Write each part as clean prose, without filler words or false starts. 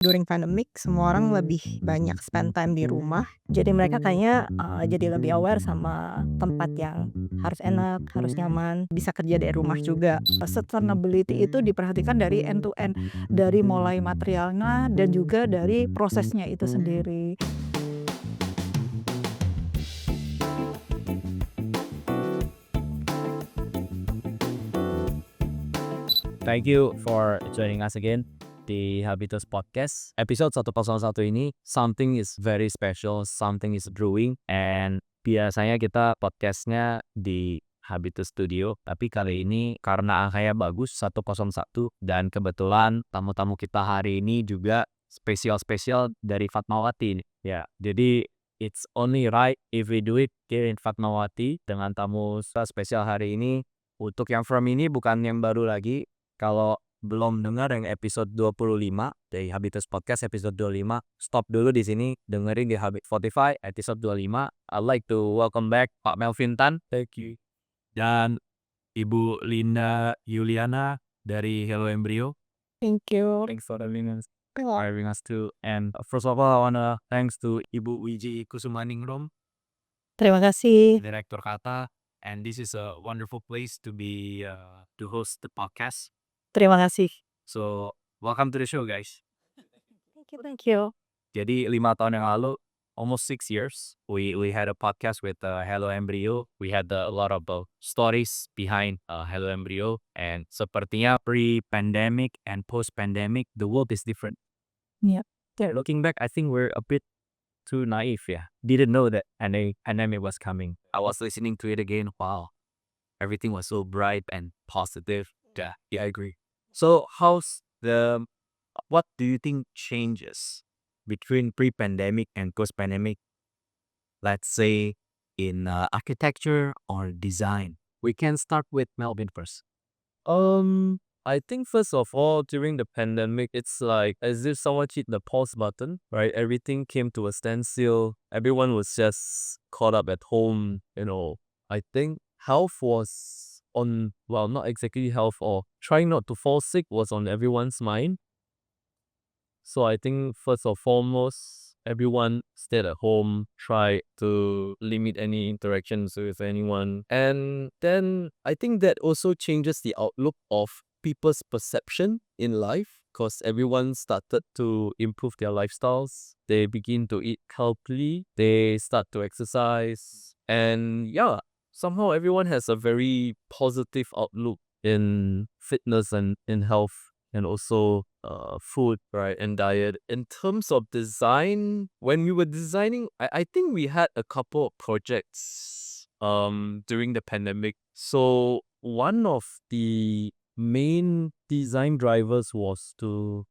During pandemic semua orang lebih banyak spend time di rumah, jadi mereka kayaknya, jadi lebih aware sama tempat yang harus enak, harus nyaman, bisa kerja dari rumah juga. Sustainability itu diperhatikan dari end to end, dari mulai materialnya dan juga dari prosesnya itu sendiri. Thank you for joining us again di Habitus Podcast. Episode 101 ini, something is very special, something is brewing, and biasanya kita podcastnya di Habitus Studio, tapi kali ini karena angkanya bagus 101 dan kebetulan tamu-tamu kita hari ini juga spesial-spesial dari Fatmawati. Ya, jadi it's only right if we do it here in Fatmawati dengan tamu spesial hari ini. Untuk yang from ini bukan yang baru lagi. Kalau belum dengar yang episode 25 dari Habitus Podcast episode 25, stop dulu di sini, dengerin di Spotify episode 25. I'd like to welcome back Pak Melvin Tan. Thank you. Dan Ibu Linda Yuliana dari Hello Embryo. Thank you. Thanks for having us too. And first of all, I wanna thanks to Ibu Wiji Kusumaningrum, Terima kasih. Director Kata. And this is a wonderful place to be to host the podcast. Terima kasih. So, welcome to the show, guys. Thank you. Jadi 5 tahun yang lalu, almost 6 years, we had a podcast with Hello Embryo. We had a lot of stories behind Hello Embryo. And sepertinya pre-pandemic and post-pandemic, the world is different. Yeah. Looking back, I think we're a bit too naive, yeah. Didn't know that pandemic was coming. I was listening to it again. Wow, everything was so bright and positive. Yeah, I agree. So what do you think changes between pre-pandemic and post-pandemic? Let's say in architecture or design. We can start with Melvin first. I think first of all, during the pandemic, it's like as if someone hit the pause button, right? Everything came to a standstill. Everyone was just caught up at home, I think health was not exactly health, or trying not to fall sick was on everyone's mind. So I think first and foremost, everyone stayed at home, tried to limit any interactions with anyone. And then I think that also changes the outlook of people's perception in life, because everyone started to improve their lifestyles. They begin to eat healthily, they start to exercise, and yeah, somehow everyone has a very positive outlook in fitness and in health, and also food, right, and diet. In terms of design, when we were designing, I think we had a couple of projects during the pandemic. So one of the main design drivers was to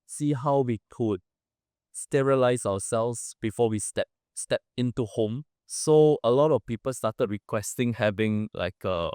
see how we could sterilize ourselves before we step into home. So a lot of people started requesting having like a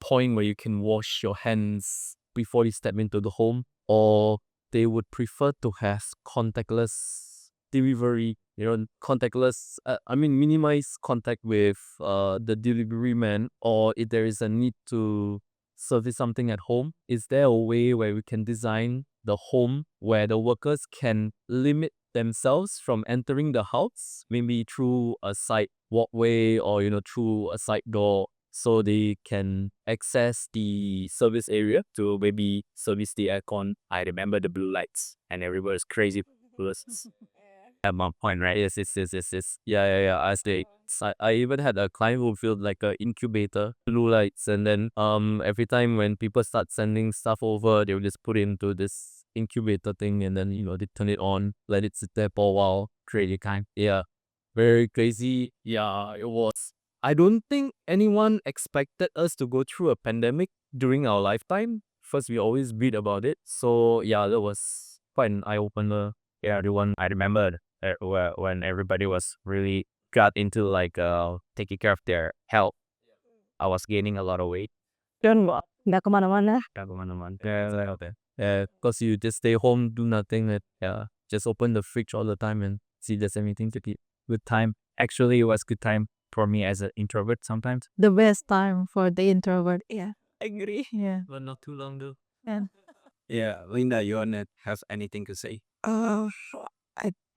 point where you can wash your hands before you step into the home, or they would prefer to have contactless delivery, minimize contact with the delivery man, or if there is a need to service something at home, is there a way where we can design the home where the workers can limit themselves from entering the house, maybe through a side walkway or through a side door, so they can access the service area to maybe service the aircon. I remember the blue lights and everybody's crazy plus at one point, right? Yes. Yeah. I even had a client who filled like a incubator, blue lights, and then every time when people start sending stuff over, they will just put it into this incubator thing, and then they turn it on, let it sit there for a while. Crazy kind. Yeah. Very crazy. Yeah, it was. I don't think anyone expected us to go through a pandemic during our lifetime. First, we always read about it. So yeah, that was quite an eye opener. Yeah, everyone. I remember when everybody was really got into like taking care of their health. I was gaining a lot of weight. Dan nggak kemana-mana. Yeah, because you just stay home, do nothing. Just open the fridge all the time and see there's anything to eat. Good time. Actually, it was good time for me as an introvert sometimes. The best time for the introvert. Yeah. I agree. Yeah. But not too long though. And Yeah, Linda, you wanna have anything to say? Uh,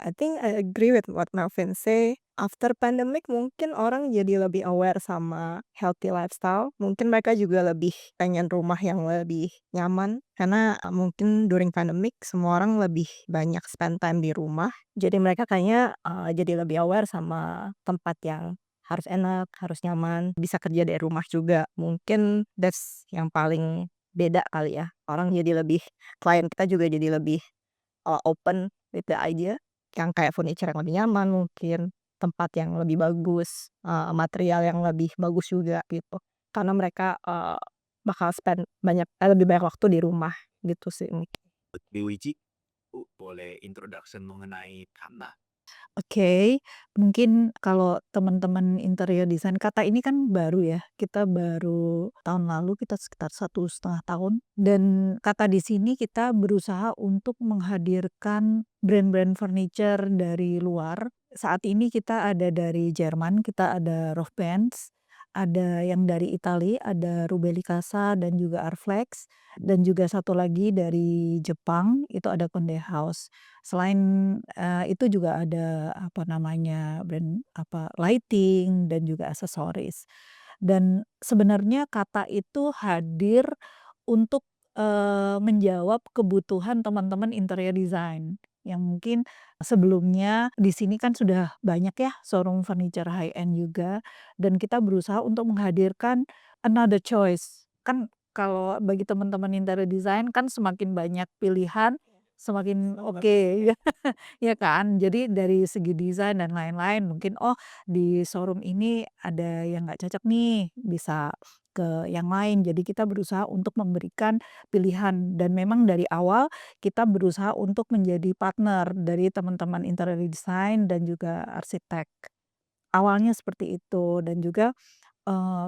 I think I agree with what Melvin say. After pandemic mungkin orang jadi lebih aware sama healthy lifestyle. Mungkin mereka juga lebih pengen rumah yang lebih nyaman. Karena mungkin during pandemic semua orang lebih banyak spend time di rumah. Jadi mereka kayaknya jadi lebih aware sama tempat yang harus enak, harus nyaman, bisa kerja dari rumah juga. Mungkin that's yang paling beda kali ya. Orang jadi lebih, klien kita juga jadi lebih open with the idea, yang kayak furniture yang lebih nyaman mungkin, tempat yang lebih bagus, material yang lebih bagus juga gitu. Karena mereka, bakal spend lebih banyak waktu di rumah gitu sih mungkin. Wiji, boleh introduction mengenai tanah. Oke, mungkin kalau teman-teman interior design, kata ini kan baru ya, kita baru tahun lalu kita sekitar 1,5 tahun, dan kata di sini kita berusaha untuk menghadirkan brand-brand furniture dari luar. Saat ini kita ada dari Jerman, kita ada Rohbens, ada yang dari Itali, ada Rubelli Casa dan juga Arflex, dan juga satu lagi dari Jepang, itu ada Konde House. Selain, itu juga ada, apa namanya, brand, lighting dan juga aksesoris. Dan sebenarnya kata itu hadir untuk, menjawab kebutuhan teman-teman interior design, yang mungkin sebelumnya di sini kan sudah banyak ya showroom furniture high end juga, dan kita berusaha untuk menghadirkan another choice. Kan kalau bagi teman-teman interior design kan semakin banyak pilihan, semakin oke, ya kan? Jadi dari segi desain dan lain-lain mungkin, oh di showroom ini ada yang nggak cocok nih, bisa ke yang lain. Jadi kita berusaha untuk memberikan pilihan, dan memang dari awal kita berusaha untuk menjadi partner dari teman-teman interior design dan juga arsitek. Awalnya seperti itu, dan juga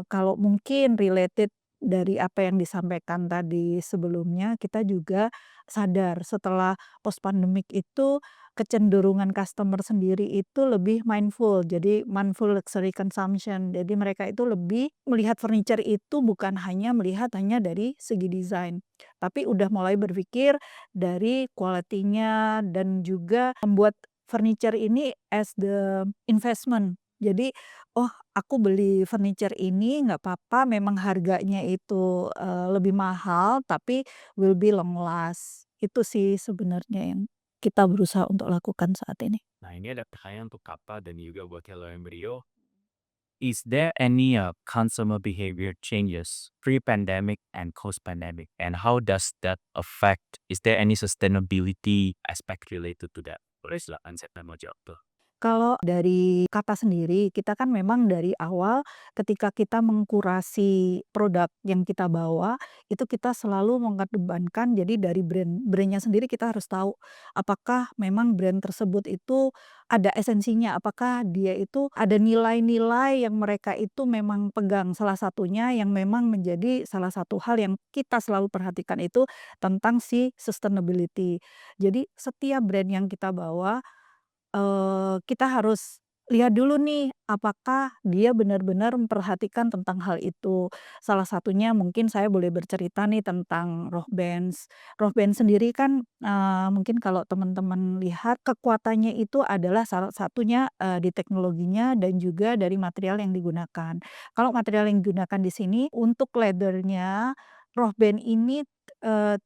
kalau mungkin related dari apa yang disampaikan tadi sebelumnya, kita juga sadar setelah post pandemic itu kecenderungan customer sendiri itu lebih mindful, jadi mindful luxury consumption. Jadi mereka itu lebih melihat furniture itu bukan hanya melihat hanya dari segi desain, tapi udah mulai berpikir dari quality-nya dan juga membuat furniture ini as the investment. Jadi, "Oh, aku beli furniture ini nggak apa-apa memang harganya itu, lebih mahal tapi will be long last." Itu sih sebenarnya yang kita berusaha untuk lakukan saat ini. Nah, ini ada pertanyaan untuk Kakak dan juga buat Hello Embryo. Is there any consumer behavior changes pre-pandemic and post-pandemic, and how does that affect? Is there any sustainability aspect related to that? Boleh silakan saya mau jawab tuh. Kalau dari kata sendiri, kita kan memang dari awal ketika kita mengkurasi produk yang kita bawa, itu kita selalu mengedepankan, jadi dari brand-nya sendiri kita harus tahu, apakah memang brand tersebut itu ada esensinya, apakah dia itu ada nilai-nilai yang mereka itu memang pegang. Salah satunya yang memang menjadi salah satu hal yang kita selalu perhatikan itu tentang si sustainability. Jadi setiap brand yang kita bawa, kita harus lihat dulu nih, apakah dia benar-benar memperhatikan tentang hal itu. Salah satunya mungkin saya boleh bercerita nih tentang Rohbens. Rohbens sendiri kan, mungkin kalau teman-teman lihat kekuatannya itu adalah salah satunya, di teknologinya dan juga dari material yang digunakan. Kalau material yang digunakan di sini untuk leather-nya, Rohben ini,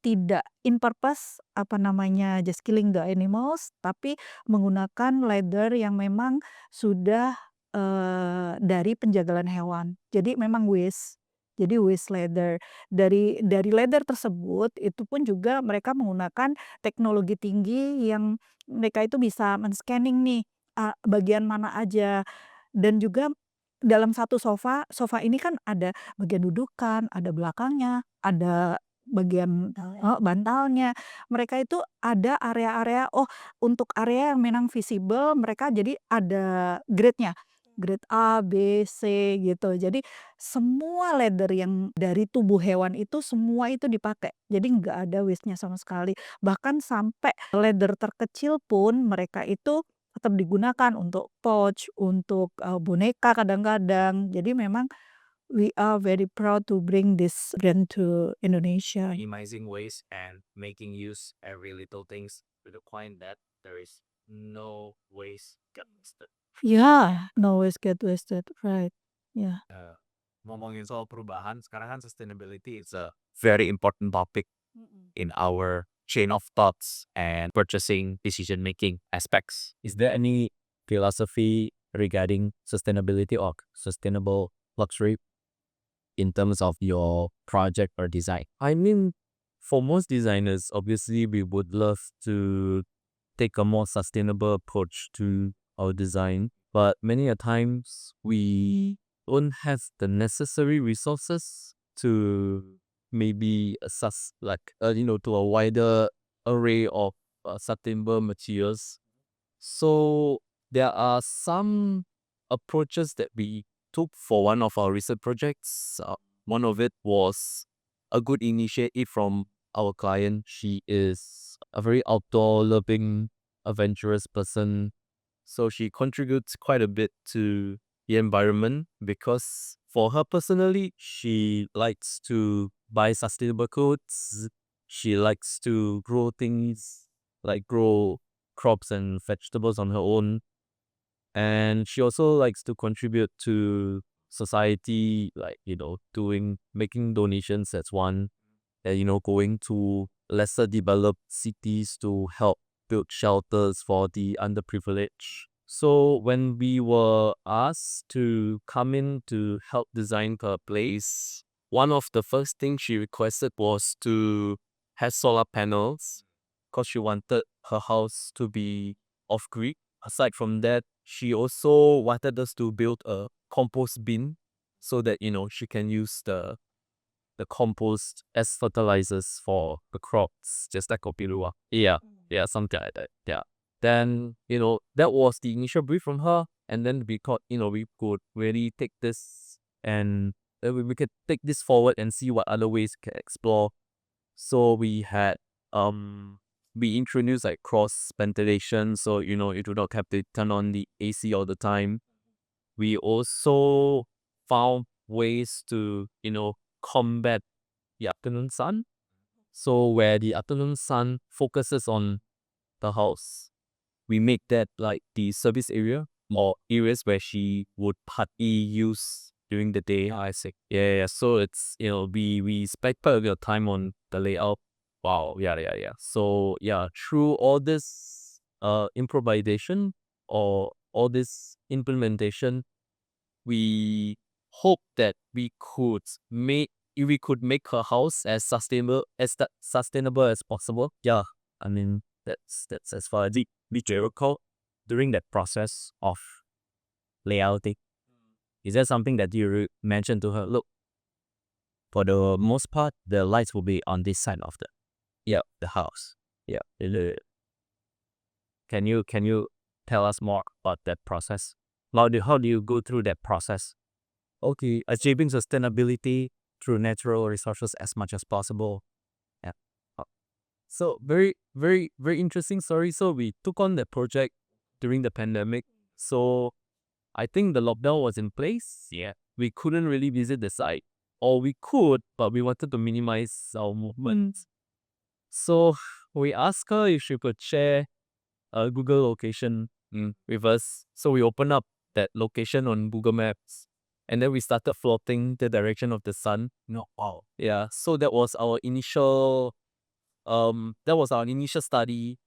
tidak in purpose, apa namanya, just killing the animals, tapi menggunakan leather yang memang sudah, dari penjagalan hewan. Jadi memang waste. Jadi waste leather. Dari leather tersebut, itu pun juga mereka menggunakan teknologi tinggi yang mereka itu bisa men-scanning nih, bagian mana aja. Dan juga dalam satu sofa, sofa ini kan ada bagian dudukan, ada belakangnya, ada bagian bantalnya. Mereka itu ada area-area, oh untuk area yang memang visible mereka jadi ada grade-nya, grade A, B, C gitu. Jadi semua leather yang dari tubuh hewan itu semua itu dipakai. Jadi nggak ada waste-nya sama sekali. Bahkan sampai leather terkecil pun mereka itu tetap digunakan untuk pouch, untuk, boneka kadang-kadang. Jadi memang we are very proud to bring this brand to Indonesia. Minimizing waste and making use every little things to the point that there is no waste get wasted. Yeah, no waste get wasted, right. Yeah. Ngomongin soal perubahan, sekarang kan sustainability is a very important topic in our chain of thoughts and purchasing decision making aspects. Is there any philosophy regarding sustainability or sustainable luxury in terms of your project or design? I mean, for most designers, obviously, we would love to take a more sustainable approach to our design, but many a times we don't have the necessary resources to maybe assess to a wider array of sustainable materials. So there are some approaches that we took for one of our recent projects. One of it was a good initiative from our client. She is a very outdoor loving, adventurous person. So she contributes quite a bit to the environment because for her personally, she likes to buy sustainable clothes. She likes to grow things, like grow crops and vegetables on her own. And she also likes to contribute to society, making donations. That's one. And going to lesser developed cities to help build shelters for the underprivileged. So when we were asked to come in to help design her place, one of the first things she requested was to have solar panels because she wanted her house to be off-grid. Aside from that, she also wanted us to build a compost bin so that she can use the compost as fertilizers for the crops, just like kopi luwak. Yeah, something like that. Yeah. Then, that was the initial brief from her. And then we thought, we could really take this and we could take this forward and see what other ways we can explore. So we had, we introduced like cross ventilation. So, you do not have to turn on the AC all the time. We also found ways to, combat the afternoon sun. So where the afternoon sun focuses on the house, we make that like the service area or areas where she would partly use during the day. I see. Yeah. So it's we spent quite a bit of time on the layout. Wow. Yeah. So yeah, through all this improvisation or all this implementation, we hope that we could make her house as sustainable as possible. Yeah, I mean that's as far as did you recall during that process of layouting. Is there something that you mentioned to her? Look, for the most part, the lights will be on this side of the house. Yeah. Can you tell us more about that process? How do you go through that process? Okay, achieving sustainability through natural resources as much as possible. Yeah. So very, very, very interesting story. So we took on that project during the pandemic. So I think the lockdown was in place. Yeah. We couldn't really visit the site. Or we could, but we wanted to minimize our movements. So we asked her if she could share a Google location with us. So we opened up that location on Google Maps. And then we started plotting the direction of the sun. Wow. Yeah. So that was our initial study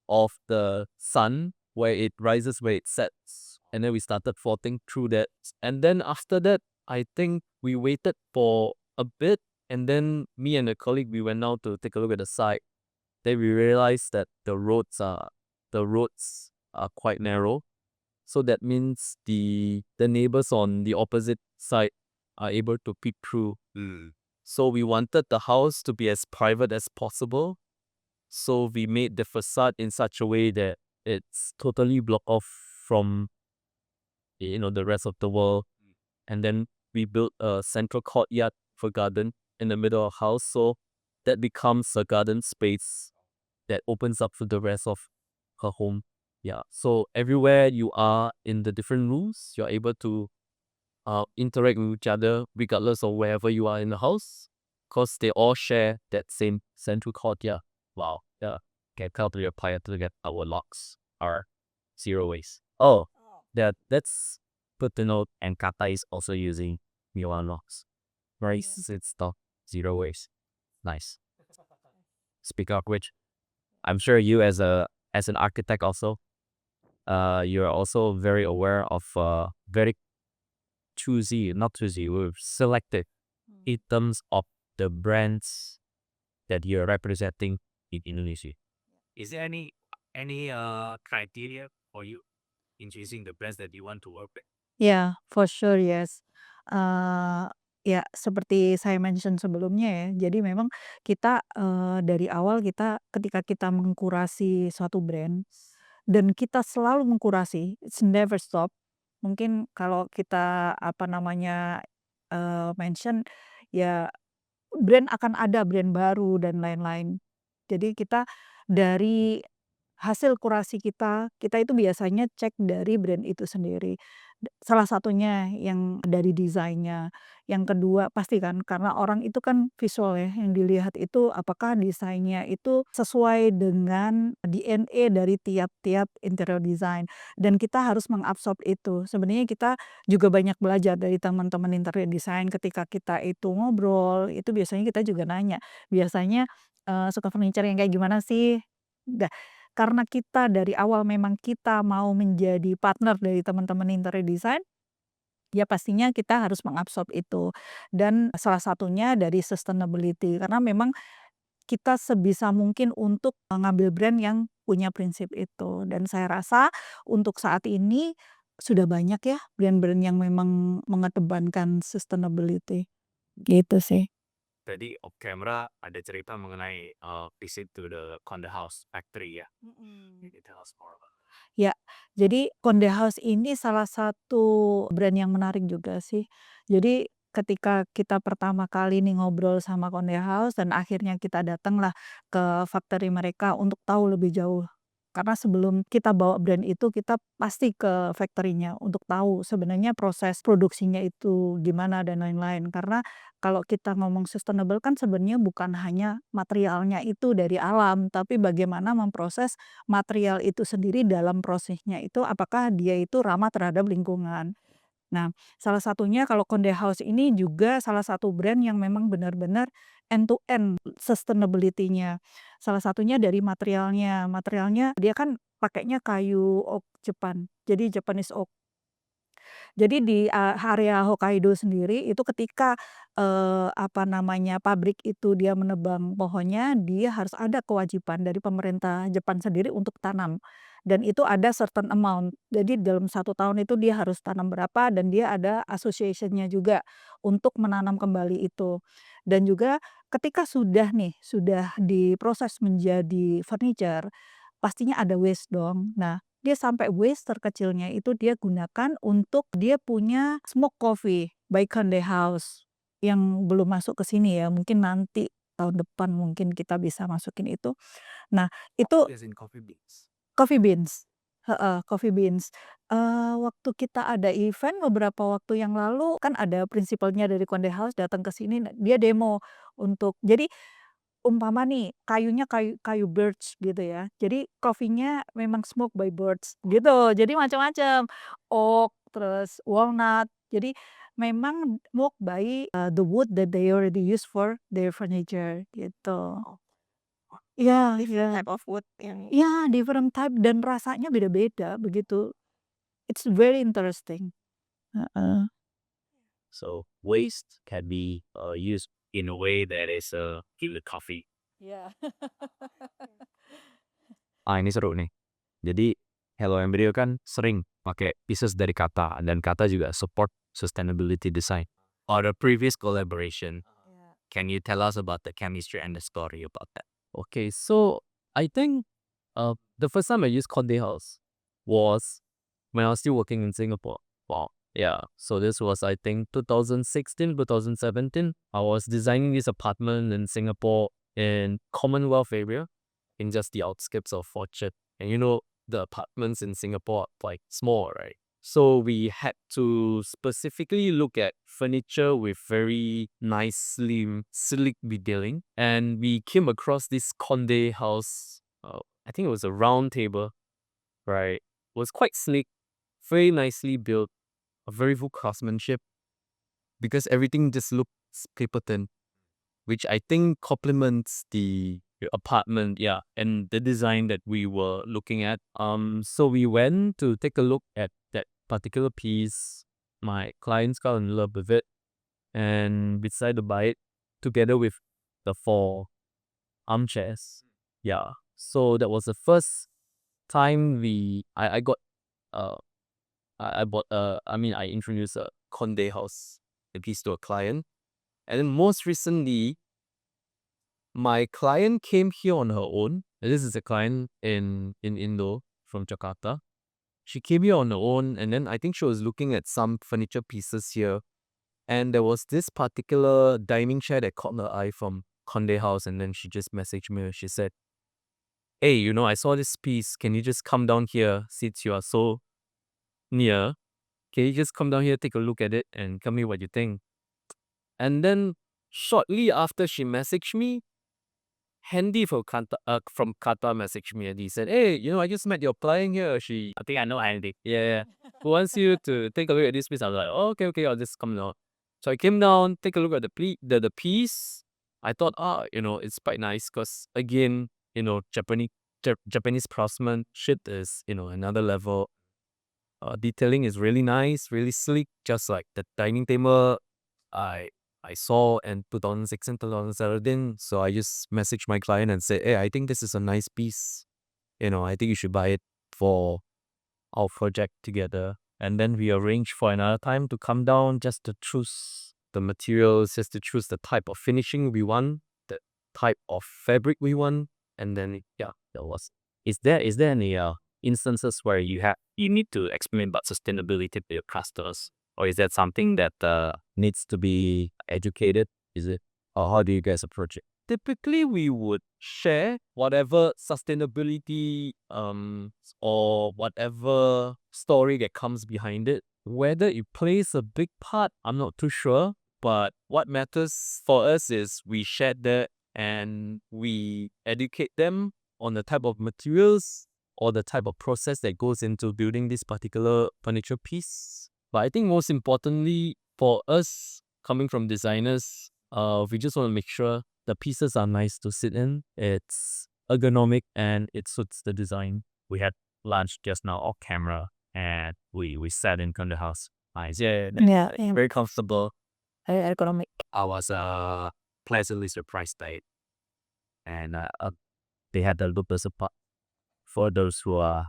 of the sun, where it rises, where it sets. And then we started plotting through that. And then after that, I think we waited for a bit. And then me and a colleague, we went out to take a look at the site. Then we realized that the roads are quite narrow. So that means the neighbors on the opposite side are able to peek through. So we wanted the house to be as private as possible. So we made the facade in such a way that it's totally blocked off from the rest of the world. And then we built a central courtyard for garden in the middle of the house. So that becomes a garden space that opens up for the rest of her home. Yeah. So everywhere you are in the different rooms, you're able to interact with each other regardless of wherever you are in the house, because they all share that same central courtyard. Wow. Yeah. can tell to your client to get our locks are zero waste. Oh, that's good to know. And Kata is also using Milan locks. Right? It's stock zero waste. Nice. Speak of which, I'm sure you as an architect also, you're also very aware of very not choosy, we're selective in terms of the brands that you're representing in Indonesia. Is there any criteria for you in choosing the brands that you want to work with? Ya, for sure, yes. Ya seperti saya mention sebelumnya ya, jadi memang kita, dari awal ketika kita mengkurasi suatu brand, dan kita selalu mengkurasi, it's never stop. Mungkin kalau kita, apa namanya, mention, ya brand akan ada brand baru dan lain-lain. Jadi kita dari hasil kurasi kita itu biasanya cek dari brand itu sendiri. Salah satunya yang dari desainnya, yang kedua pasti kan karena orang itu kan visual ya, yang dilihat itu apakah desainnya itu sesuai dengan DNA dari tiap-tiap interior design dan kita harus mengabsorb itu. Sebenarnya kita juga banyak belajar dari teman-teman interior design ketika kita itu ngobrol, itu biasanya kita juga nanya, "Biasanya, suka furniture yang kayak gimana sih?" Dah, karena kita dari awal memang kita mau menjadi partner dari teman-teman interior design, ya pastinya kita harus mengabsorb itu. Dan salah satunya dari sustainability, karena memang kita sebisa mungkin untuk mengambil brand yang punya prinsip itu. Dan saya rasa untuk saat ini sudah banyak ya brand-brand yang memang mengedepankan sustainability, gitu sih. Tadi off camera ada cerita mengenai visit to the Conde House factory ya. Can you tell us more about it? Ya, jadi Konde House ini salah satu brand yang menarik juga sih. Jadi ketika kita pertama kali nih ngobrol sama Konde House dan akhirnya kita datanglah ke factory mereka untuk tahu lebih jauh. Karena sebelum kita bawa brand itu kita pasti ke factory-nya untuk tahu sebenarnya proses produksinya itu gimana dan lain-lain. Karena kalau kita ngomong sustainable kan sebenarnya bukan hanya materialnya itu dari alam, tapi bagaimana memproses material itu sendiri dalam prosesnya itu apakah dia itu ramah terhadap lingkungan. Nah, salah satunya kalau Konde House ini juga salah satu brand yang memang benar-benar end to end sustainability-nya. Salah satunya dari materialnya, materialnya dia kan pakainya kayu oak Jepang, jadi Japanese oak. Jadi di, area Hokkaido sendiri itu ketika, apa namanya, pabrik itu dia menebang pohonnya, dia harus ada kewajiban dari pemerintah Jepang sendiri untuk tanam. Dan itu ada certain amount. Jadi dalam 1 tahun itu dia harus tanam berapa dan dia ada association-nya juga untuk menanam kembali itu. Dan juga ketika sudah nih, sudah diproses menjadi furniture, pastinya ada waste dong. Nah, dia sampai waste terkecilnya itu dia gunakan untuk dia punya smoke coffee by Konde House, yang belum masuk ke sini ya, mungkin nanti tahun depan mungkin kita bisa masukin itu. Nah, itu As in coffee beans. coffee beans, heeh, coffee beans. Waktu kita ada event beberapa waktu yang lalu, kan ada prinsipalnya dari Konde House datang ke sini, dia demo untuk jadi umpama nih kayunya kayu kayu birch gitu ya, jadi coffee-nya memang smoke by birds gitu, jadi macam-macam, oak, terus walnut, jadi memang smoke by, the wood that they already use for their furniture gitu. Iya Different iya. type of wood yang Iya, different type dan rasanya beda-beda begitu. It's very interesting. Heeh. So waste can be used in a way that is keep the coffee. Iya. Ini seru nih. Jadi Hello Embryo kan sering pakai pieces dari Kata dan Kata juga support sustainability design. Or the previous collaboration, can you tell us about the chemistry and the story about that? Okay, so I think the first time I used Conde House was when I was still working in Singapore. Wow. Yeah. So this was I think 2016, 2017. I was designing this apartment in Singapore in Commonwealth area in just the outskirts of Orchard. And you know the apartments in Singapore are like small, right? So we had to specifically look at furniture with very nice, slim, sleek detailing. And we came across this Conde House I think it was a round table, right? It was quite sleek, very nicely built, a very full craftsmanship because everything just looks paper thin, which I think complements the apartment, yeah, and the design that we were looking at. So we went to take a look at that particular piece. My clients got in love with it, and we decided to buy it together with the 4 armchairs. Yeah. So that was the first time I got uh I bought I introduced a Conde house a piece to a client. And then most recently, my client came here on her own. This is a client in Indo from Jakarta. She came here on her own, and then I think she was looking at some furniture pieces here. And there was this particular dining chair that caught her eye from Conde House, and then she just messaged me. She said, "Hey, I saw this piece. Can you just come down here since you are so near? Can you just come down here, take a look at it, and tell me what you think?" And then shortly after she messaged me, Handy from Qatar messaged me and he said, "Hey, I just met your client here. I think I know Handy. Yeah. Who wants you to take a look at this piece?" I was like, "Oh, okay, I'll just come down." So I came down, take a look at the piece. I thought, it's quite nice because again, Japanese craftsmanship is, another level. Detailing is really nice, really sleek, just like the dining table I I saw in 2016, 2017. So I just messaged my client and said, "Hey, I think this is a nice piece. I think you should buy it for our project together." And then we arranged for another time to come down just to choose the materials, just to choose the type of finishing we want, the type of fabric we want. And then, yeah, that was. Is there any instances where you need to explain about sustainability to your customers, or is that something that needs to be educated? Is it, or how do you guys approach it? Typically, we would share whatever sustainability or whatever story that comes behind it. Whether it plays a big part, I'm not too sure. But what matters for us is we share that and we educate them on the type of materials or the type of process that goes into building this particular furniture piece. But I think most importantly for us coming from designers, we just want to make sure the pieces are nice to sit in. It's ergonomic and it suits the design. We had lunch just now off camera and we sat in Conde House. Nice, yeah, Yeah, yeah. very comfortable. Very ergonomic. I was pleasantly surprised by it, and they had a little support for those who are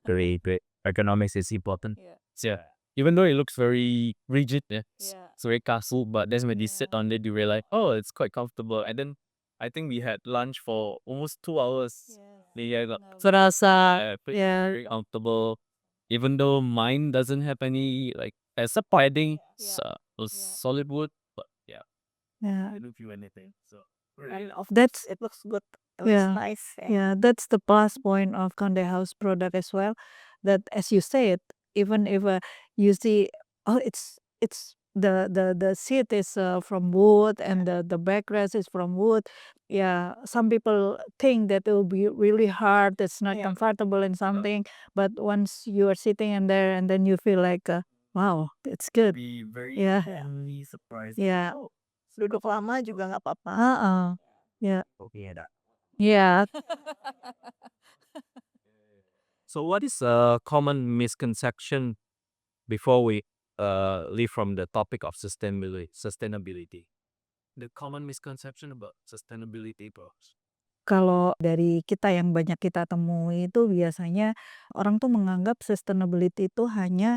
very ergonomics is important. Yeah. So even though it looks very rigid, Yeah. it's very castle, but then when you sit on it, you realize, oh, it's quite comfortable. And then I think we had lunch for almost 2 hours. Yeah, serasa, Yeah. very comfortable. Even though mine doesn't have any except padding, solid wood, but yeah, Yeah. I don't feel anything. So And of That's it looks good. It looks Yeah. nice. Yeah, that's the plus point of Conde House product as well. That as you said, even if you see, oh, it's the seat is from wood and the backrest is from wood. Yeah, some people think that it will be really hard. It's not Yeah. comfortable in something, but once you are sitting in there and then you feel like, wow, it's good. be very Yeah. pleasantly surprised. Yeah. Oh, duduk lama juga nggak apa-apa. Yeah. Okay, that. Yeah. So what is a common misconception before we leave from the topic of sustainability? The common misconception about sustainability, bro. Kalau dari kita yang banyak kita temui itu biasanya orang tuh menganggap sustainability itu hanya,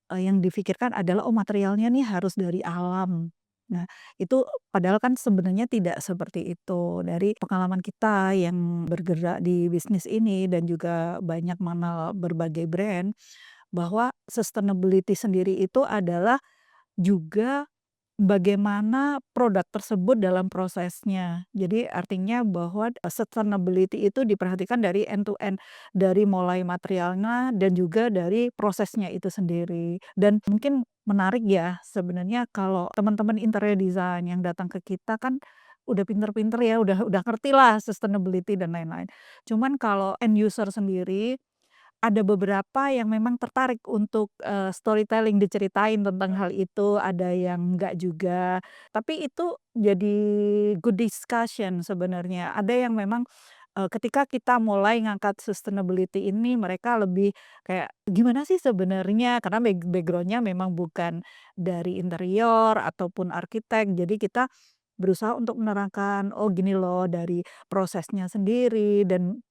yang difikirkan adalah, oh, materialnya nih harus dari alam. Nah, itu padahal kan sebenarnya tidak seperti itu. Dari pengalaman kita yang bergerak di bisnis ini dan juga banyak mengenal berbagai brand, bahwa sustainability sendiri itu adalah juga bagaimana produk tersebut dalam prosesnya. Jadi artinya bahwa sustainability itu diperhatikan dari end to end, dari mulai materialnya dan juga dari prosesnya itu sendiri. Dan mungkin menarik ya sebenarnya kalau teman-teman interior design yang datang ke kita kan udah pinter-pinter ya, udah ngertilah sustainability dan lain-lain. Cuman kalau end user sendiri, ada beberapa yang memang tertarik untuk, storytelling, diceritain tentang hal itu, ada yang enggak juga. Tapi itu jadi good discussion sebenarnya. Ada yang memang, ketika kita mulai ngangkat sustainability ini mereka lebih kayak, "Gimana sih sebenarnya?" Karena background-nya memang bukan dari interior ataupun arsitek. Jadi kita berusaha untuk menerangkan, "Oh gini loh dari prosesnya sendiri," dan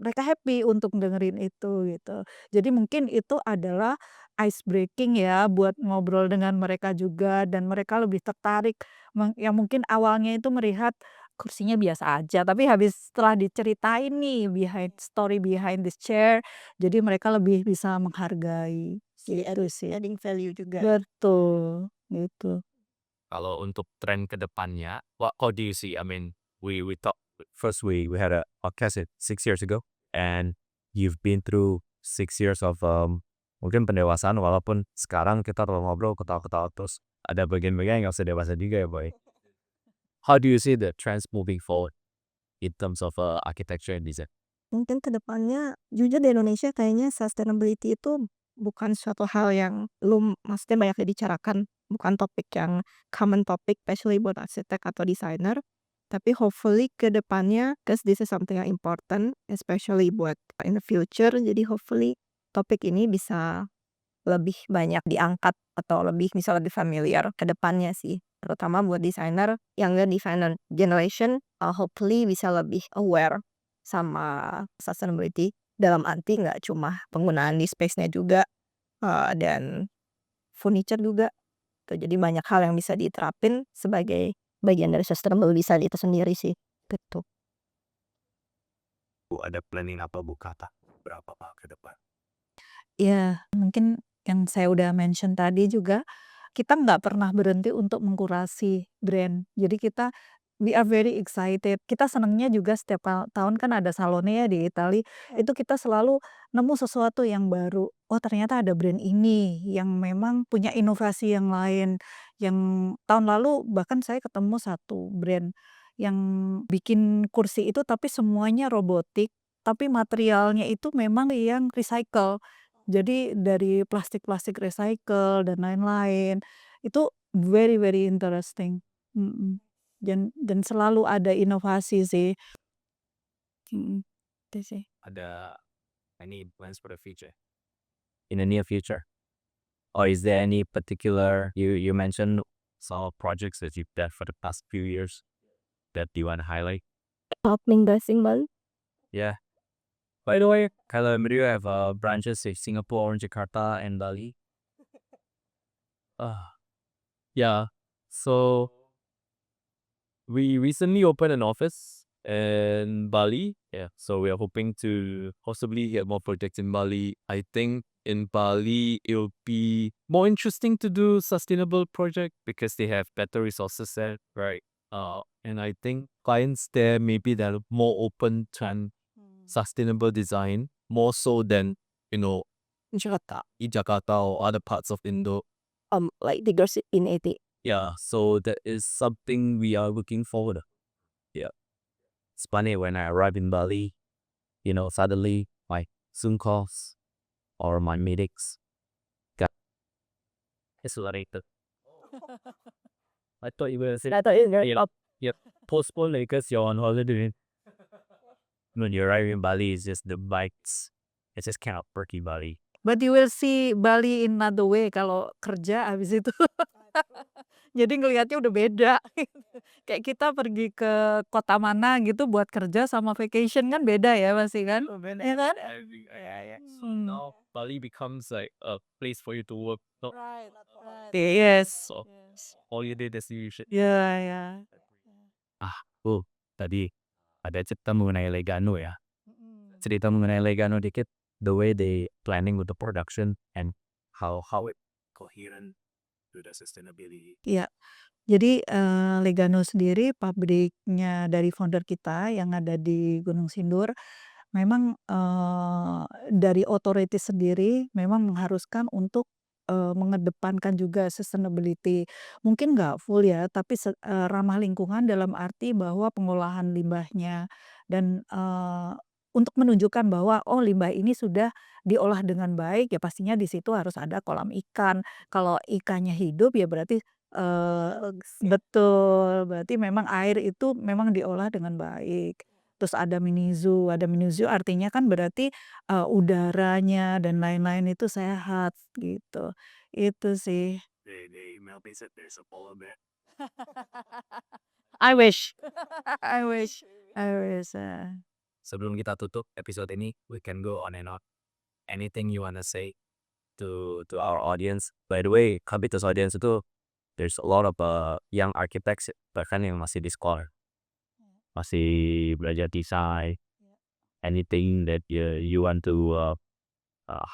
mereka happy untuk dengerin itu gitu. Jadi mungkin itu adalah ice breaking ya buat ngobrol dengan mereka juga dan mereka lebih tertarik yang mungkin awalnya itu melihat kursinya biasa aja, tapi habis setelah diceritain nih story behind this chair, jadi mereka lebih bisa menghargai, Jadi gitu sih. adding value juga. Betul, gitu. Kalau untuk tren ke depannya, what do you see? I mean, we talk first. We had a podcast 6 years ago, and you've been through 6 years of mungkin pendewasaan. Walaupun sekarang kita kalau ngobrol ketawa-ketawa terus ada bagian-bagian yang nggak usah dewasa juga ya, boy. How do you see the trends moving forward in terms of architecture and design? Mungkin ke depannya jujur di Indonesia kayaknya sustainability itu bukan suatu hal yang maksudnya banyak dibicarakan, bukan topik yang common topic especially buat arsitek atau desainer. Tapi hopefully ke depannya, 'cause this is something yang important especially buat in the future, jadi hopefully topik ini bisa lebih banyak diangkat atau bisa lebih familiar ke depannya sih. Terutama buat desainer, younger designer generation, hopefully bisa lebih aware sama sustainability dalam arti nggak cuma penggunaan di space-nya juga, dan furniture juga, tuh. Jadi banyak hal yang bisa diterapin sebagai bagian dari sustainable design itu sendiri sih, gitu. Bu, ada planning apa Bu Kata? Berapa Pak ke depan? Ya, mungkin yang saya udah mention tadi juga, kita nggak pernah berhenti untuk mengkurasi brand. Jadi we are very excited. Kita senangnya juga setiap tahun kan ada Salone ya di Itali, itu kita selalu nemu sesuatu yang baru. Oh ternyata ada brand ini yang memang punya inovasi yang lain. Yang tahun lalu bahkan saya ketemu satu brand yang bikin kursi itu tapi semuanya robotik, tapi materialnya itu memang yang recycle. Jadi dari plastik-plastik recycle dan lain-lain, itu very very interesting, mhm, dan selalu ada inovasi sih, mhm, itu sih. Ada any plans for the future? In the near future? Or is there any particular you mentioned some projects that you've done for the past few years that you want to highlight? Opening dressing Bali. Yeah. By the way, Kyla and Mario have branches in Singapore, Jakarta, and Bali. Yeah. So we recently opened an office in Bali. Yeah. So we are hoping to possibly get more projects in Bali. I think in Bali it'll be more interesting to do sustainable project because they have better resources there, right? And I think clients there maybe they're more open to sustainable design more so than Jakarta, in Jakarta or other parts of Indo. like the girls in 80. Yeah, so that is something we are looking forward to. Yeah. It's funny when I arrive in Bali, suddenly my Zoom calls or my meetings got accelerated. I thought you were saying, I thought it's yeah, postpone because you're on holiday. When you arrive in Bali, it's just the bikes. It's just kind of perky Bali. But you will see Bali in another way kalau kerja habis itu. Jadi ngelihatnya udah beda. Kayak kita pergi ke kota mana gitu buat kerja sama vacation kan beda ya pasti kan? Iya kan? Hmm. Now Bali becomes like a place for you to work. Not Yes. so holiday destination. Ya ya. Tadi ada cerita mengenai Legano ya. Cerita mengenai Legano dikit, the way they planning with the production and how it coherent to the sustainability. Iya. Jadi, Legano sendiri pabriknya dari founder kita yang ada di Gunung Sindur, memang, dari otoritas sendiri memang mengharuskan untuk, mengedepankan juga sustainability. Mungkin nggak full ya, tapi ramah lingkungan dalam arti bahwa pengolahan limbahnya dan, untuk menunjukkan bahwa, oh limbah ini sudah diolah dengan baik, ya pastinya di situ harus ada kolam ikan. Kalau ikannya hidup ya berarti, betul, berarti memang air itu memang diolah dengan baik. Terus ada minizu artinya kan berarti, udaranya dan lain-lain itu sehat gitu. Itu sih. They emailed me said there's a polar bear. I wish. I wish. I wish, Sebelum kita tutup episode ini, we can go on and on. Anything you wanna say to our audience? By the way, Kabitos audience itu there's a lot of young architects bahkan yang masih di sekolah, masih belajar desain. Anything that you want to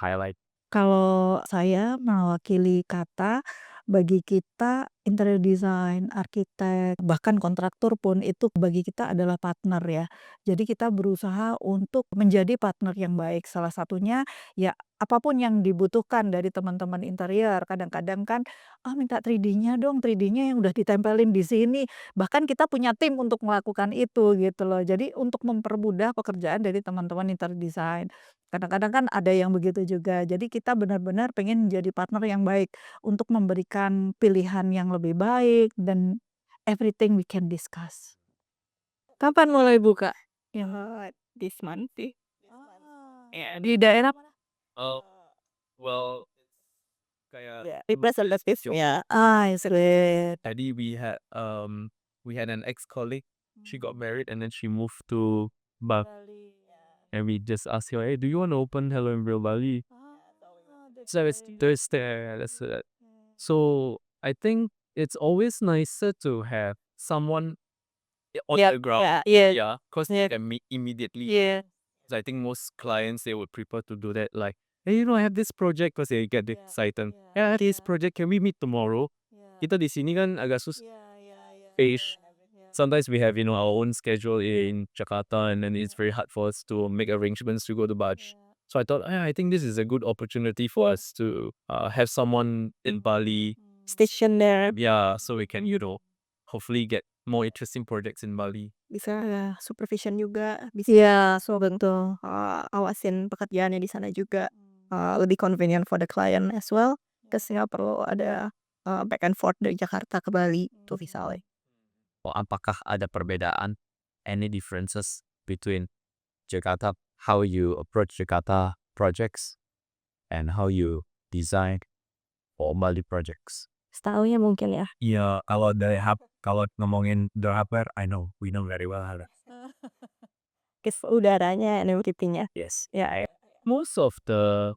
highlight? Kalau saya mewakili kata, bagi kita interior design, arsitek, bahkan kontraktor pun itu bagi kita adalah partner ya. Jadi kita berusaha untuk menjadi partner yang baik. Salah satunya ya apapun yang dibutuhkan dari teman-teman interior. Kadang-kadang kan, minta 3D-nya dong, 3D-nya yang udah ditempelin di sini. Bahkan kita punya tim untuk melakukan itu gitu loh. Jadi untuk mempermudah pekerjaan dari teman-teman interior design. Kadang-kadang kan ada yang begitu juga. Jadi kita benar-benar pengen jadi partner yang baik untuk memberikan pilihan yang lebih baik dan everything we can discuss. Kapan mulai buka? Ya. This month sih. Ya, di daerah mana? Oh, well, kayak Ya, representative ya. Is it? tadi we had an ex-colleague. She got married and then she moved to Bali. And we just asked her, hey, do you want to open Hello in Real Bali? So it's Thursday. So I think it's always nicer to have someone on Yep, the ground. yeah, yeah. Yeah, because Yeah. you can meet immediately. Yeah. So I think most clients, they would prefer to do that. Like, hey, I have this project because they get excited. Yeah, I have this project. Can we meet tomorrow? Kita di sini kan agak susah. Sometimes we have, our own schedule in Jakarta, and then it's very hard for us to make arrangements to go to Baj. So I thought, I think this is a good opportunity for us to have someone in Bali. Station there. Yeah, so we can, hopefully get more interesting projects in Bali. Bisa supervision juga, bisa Iya, so betul. awasin pekerjaannya di sana juga. Lebih convenient for the client as well. Terus nggak perlu ada back and forth dari Jakarta ke Bali tuh misalnya. Apakah ada perbedaan, any differences between Jakarta, how you approach Jakarta projects and how you design for Bali projects? Setaunya mungkin ya. Iya, kalau ngomongin the hardware, we know very well. Kes udaranya and everything-nya. Yes. Ya, Most of the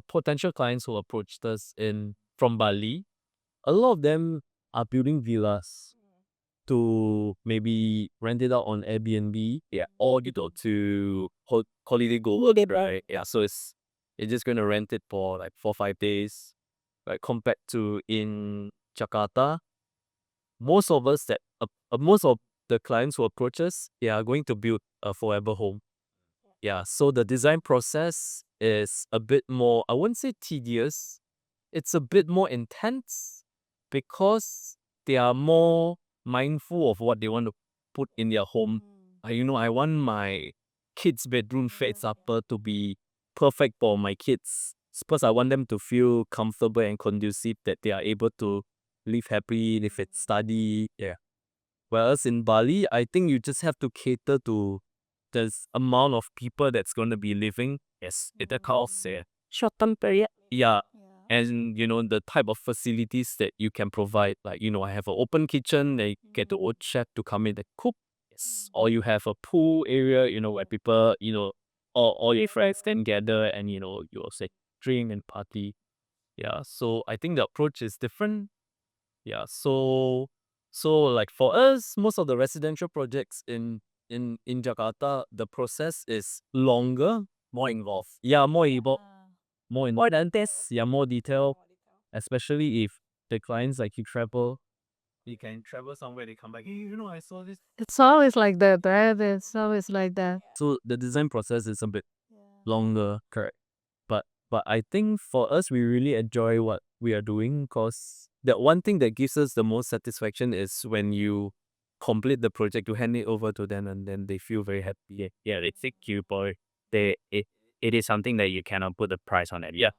potential clients who approached us from Bali, a lot of them are building villas to maybe rent it out on Airbnb, or to holiday gold, right? Yeah, so it's just gonna rent it for like 4-5 days, right? Compared to in Jakarta, most of the clients who approach us, are going to build a forever home. Yeah, so the design process is a bit more, I wouldn't say tedious, it's a bit more intense because they are more mindful of what they want to put in their home. I want my kids' bedroom, for example, to be perfect for my kids. Suppose I want them to feel comfortable and conducive, that they are able to live happily, live and study. Yeah. Whereas in Bali, I think you just have to cater to the amount of people that's going to be living. Yes, it costs. short term period. Yeah. And the type of facilities that you can provide, like I have an open kitchen, they get the old chef to come in and cook. Yes. Or you have a pool area, where people, all your friends can gather and you also drink and party. Yeah, so I think the approach is different. Yeah, so like for us, most of the residential projects in Jakarta, the process is longer, more involved. Yeah, more intense, more detailed, especially if the clients like you travel. You can travel somewhere, they come back, hey, I saw this. It's always like that, right? It's always like that. So the design process is a bit longer, correct? But But I think for us, we really enjoy what we are doing because the one thing that gives us the most satisfaction is when you complete the project, you hand it over to them, and then they feel very happy. Yeah, they thank you for it is something that you cannot put a price on it. Yeah.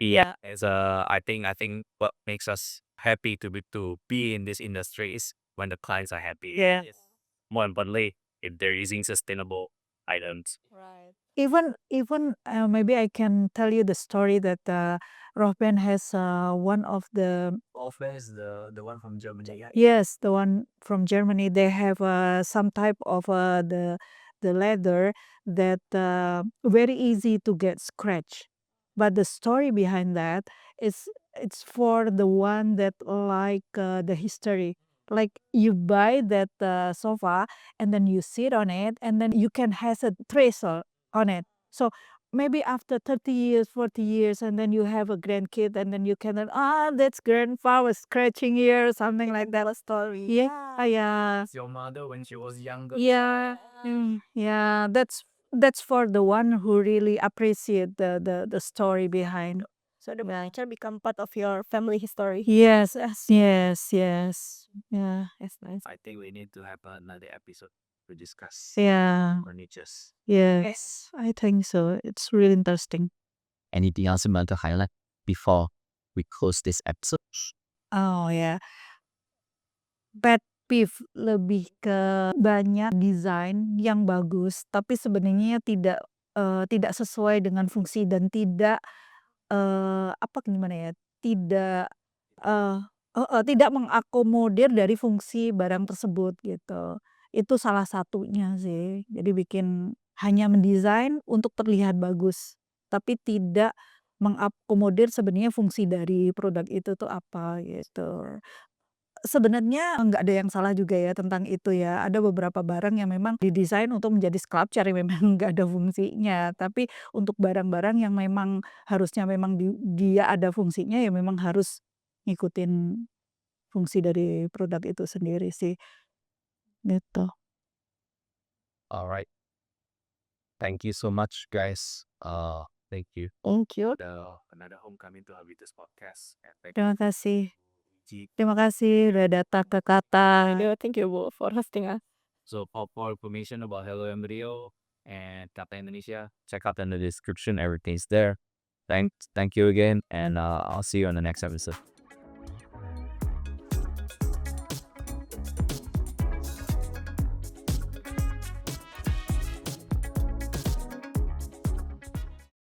Yeah. I think what makes us happy to be in this industry is when the clients are happy. Yeah. Yes. More importantly, if they're using sustainable items. Even maybe I can tell you the story that Rohben has one of the Offer is the one from Germany. Yeah. yes, the one from Germany. They have some type of the leather that very easy to get scratch. But the story behind that is it's for the one that like the history. Like you buy that sofa and then you sit on it and then you can has a trace on it. So maybe after 30 years, 40 years, and then you have a grandkid, and then you can, that's grandpa was scratching here, or something like that. Tell a story. Yeah, yeah, It's your mother when she was younger. yeah, yeah. That's for the one who really appreciate the story behind. So the furniture become part of your family history. Yes, yes. Yeah, That's nice. I think we need to have another episode to discuss yeah, furnitures. yes. I think so. It's really interesting. Anything else you want to highlight before we close this episode? Oh ya, pet peeve lebih ke banyak desain yang bagus, tapi sebenarnya tidak sesuai dengan fungsi dan tidak, apa gimana ya, tidak, eee tidak mengakomodir dari fungsi barang tersebut gitu. Itu salah satunya sih. Jadi bikin hanya mendesain untuk terlihat bagus, tapi tidak mengakomodir sebenarnya fungsi dari produk itu tuh apa gitu. Sebenarnya nggak ada yang salah juga ya tentang itu ya. Ada beberapa barang yang memang didesain untuk menjadi sculpture yang memang nggak ada fungsinya. Tapi untuk barang-barang yang memang harusnya memang dia ada fungsinya ya memang harus ngikutin fungsi dari produk itu sendiri sih, gitu. All right. Thank you so much, guys. Thank you. Thank you. Another homecoming to Habitus podcast. And thank Terima kasih. you. Terima kasih udah datang ke Kata. Thank you, Bu, for hosting us. So for information about Hello Embryo and Kata Indonesia, check out in the description. Everything's there. Thank you again, and I'll see you on the next episode.